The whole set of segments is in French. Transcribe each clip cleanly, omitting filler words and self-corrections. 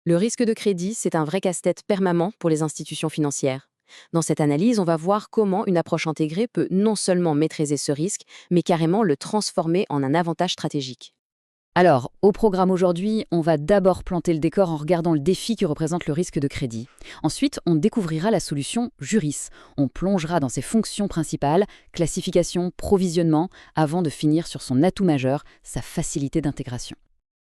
Le risque de crédit, c'est un vrai casse-tête permanent pour les institutions financières. Dans cette analyse, on va voir comment une approche intégrée peut non seulement maîtriser ce risque, mais carrément le transformer en un avantage stratégique. Alors, au programme aujourd'hui, on va d'abord planter le décor en regardant le défi que représente le risque de crédit. Ensuite, on découvrira la solution Juris. On plongera dans ses fonctions principales, classification, provisionnement, avant de finir sur son atout majeur, sa facilité d'intégration.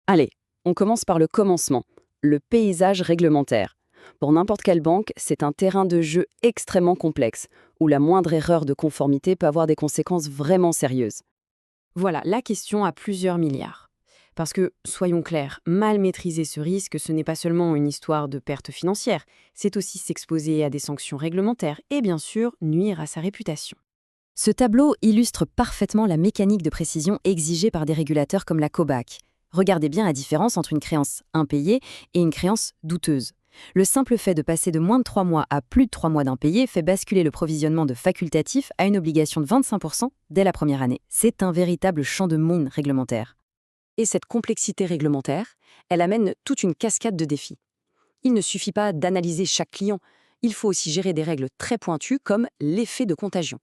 Allez, on commence par le commencement, le paysage réglementaire. Pour n'importe quelle banque, c'est un terrain de jeu extrêmement complexe, où la moindre erreur de conformité peut avoir des conséquences vraiment sérieuses. Voilà, la question a plusieurs milliards. Parce que, soyons clairs, mal maîtriser ce risque, ce n'est pas seulement une histoire de perte financière, c'est aussi s'exposer à des sanctions réglementaires et bien sûr nuire à sa réputation. Ce tableau illustre parfaitement la mécanique de précision exigée par des régulateurs comme la COBAC. Regardez bien la différence entre une créance impayée et une créance douteuse. Le simple fait de passer de moins de 3 mois à plus de 3 mois d'impayés fait basculer le provisionnement de facultatif à une obligation de 25% dès la première année. C'est un véritable champ de mine réglementaire. Et cette complexité réglementaire, elle amène toute une cascade de défis. Il ne suffit pas d'analyser chaque client, il faut aussi gérer des règles très pointues comme l'effet de contagion.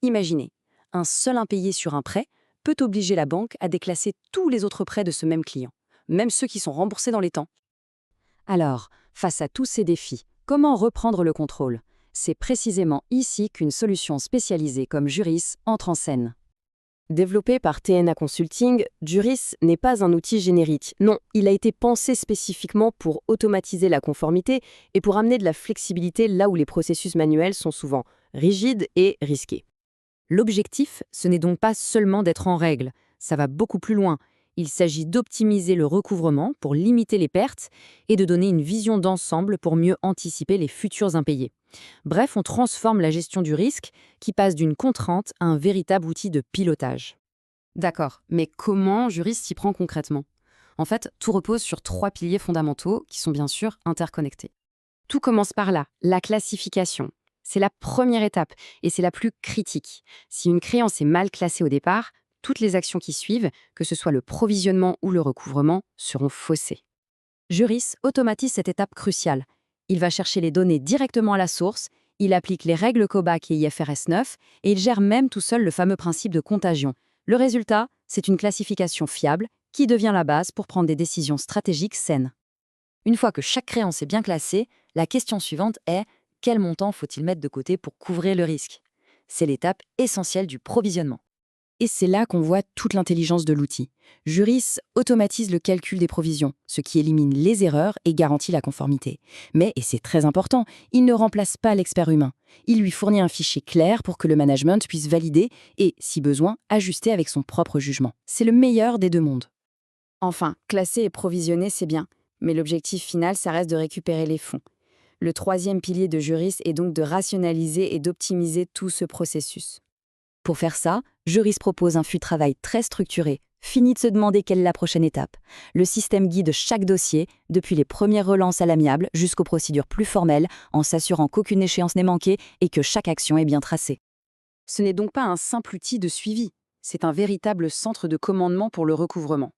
Imaginez, un seul impayé sur un prêt peut obliger la banque à déclasser tous les autres prêts de ce même client, même ceux qui sont remboursés dans les temps. Alors, face à tous ces défis, comment reprendre le contrôle? C'est précisément ici qu'une solution spécialisée comme Juris entre en scène. Développé par TNA Consulting, Juris n'est pas un outil générique. Non, il a été pensé spécifiquement pour automatiser la conformité et pour amener de la flexibilité là où les processus manuels sont souvent rigides et risqués. L'objectif, ce n'est donc pas seulement d'être en règle, ça va beaucoup plus loin. Il s'agit d'optimiser le recouvrement pour limiter les pertes et de donner une vision d'ensemble pour mieux anticiper les futurs impayés. Bref, on transforme la gestion du risque qui passe d'une contrainte à un véritable outil de pilotage. D'accord, mais comment Juris s'y prend concrètement? En fait, tout repose sur 3 piliers fondamentaux qui sont bien sûr interconnectés. Tout commence par là, la classification. C'est la première étape et c'est la plus critique. Si une créance est mal classée au départ, toutes les actions qui suivent, que ce soit le provisionnement ou le recouvrement, seront faussées. Juris automatise cette étape cruciale. Il va chercher les données directement à la source, il applique les règles COBAC et IFRS 9 et il gère même tout seul le fameux principe de contagion. Le résultat, c'est une classification fiable qui devient la base pour prendre des décisions stratégiques saines. Une fois que chaque créance est bien classée, la question suivante est: quel montant faut-il mettre de côté pour couvrir le risque? C'est l'étape essentielle du provisionnement. Et c'est là qu'on voit toute l'intelligence de l'outil. Juris automatise le calcul des provisions, ce qui élimine les erreurs et garantit la conformité. Mais, et c'est très important, il ne remplace pas l'expert humain. Il lui fournit un fichier clair pour que le management puisse valider et, si besoin, ajuster avec son propre jugement. C'est le meilleur des deux mondes. Enfin, classer et provisionner, c'est bien. Mais l'objectif final, ça reste de récupérer les fonds. Le troisième pilier de Juris est donc de rationaliser et d'optimiser tout ce processus. Pour faire ça, Juris propose un flux de travail très structuré. Fini de se demander quelle est la prochaine étape. Le système guide chaque dossier, depuis les premières relances à l'amiable jusqu'aux procédures plus formelles, en s'assurant qu'aucune échéance n'est manquée et que chaque action est bien tracée. Ce n'est donc pas un simple outil de suivi, c'est un véritable centre de commandement pour le recouvrement.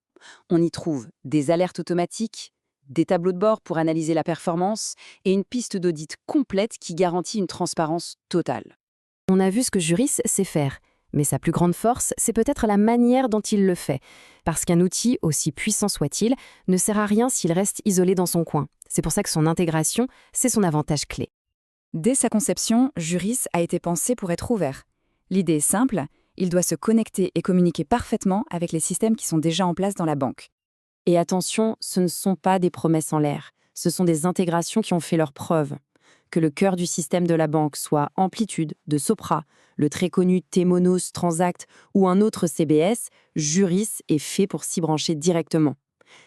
On y trouve des alertes automatiques, des tableaux de bord pour analyser la performance et une piste d'audit complète qui garantit une transparence totale. On a vu ce que Juris sait faire, mais sa plus grande force, c'est peut-être la manière dont il le fait. Parce qu'un outil, aussi puissant soit-il, ne sert à rien s'il reste isolé dans son coin. C'est pour ça que son intégration, c'est son avantage clé. Dès sa conception, Juris a été pensé pour être ouvert. L'idée est simple, il doit se connecter et communiquer parfaitement avec les systèmes qui sont déjà en place dans la banque. Et attention, ce ne sont pas des promesses en l'air, ce sont des intégrations qui ont fait leurs preuves. Que le cœur du système de la banque soit Amplitude, de Sopra, le très connu Temenos Transact ou un autre CBS, Juris est fait pour s'y brancher directement.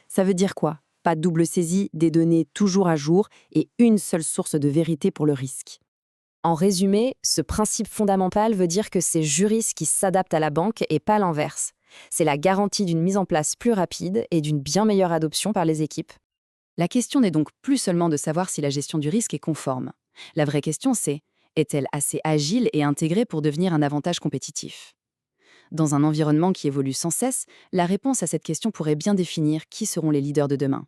Ça veut dire quoi? Pas de double saisie, des données toujours à jour et une seule source de vérité pour le risque. En résumé, ce principe fondamental veut dire que c'est Juris qui s'adapte à la banque et pas l'inverse. C'est la garantie d'une mise en place plus rapide et d'une bien meilleure adoption par les équipes. La question n'est donc plus seulement de savoir si la gestion du risque est conforme. La vraie question c'est: est-elle assez agile et intégrée pour devenir un avantage compétitif? Dans un environnement qui évolue sans cesse, la réponse à cette question pourrait bien définir qui seront les leaders de demain.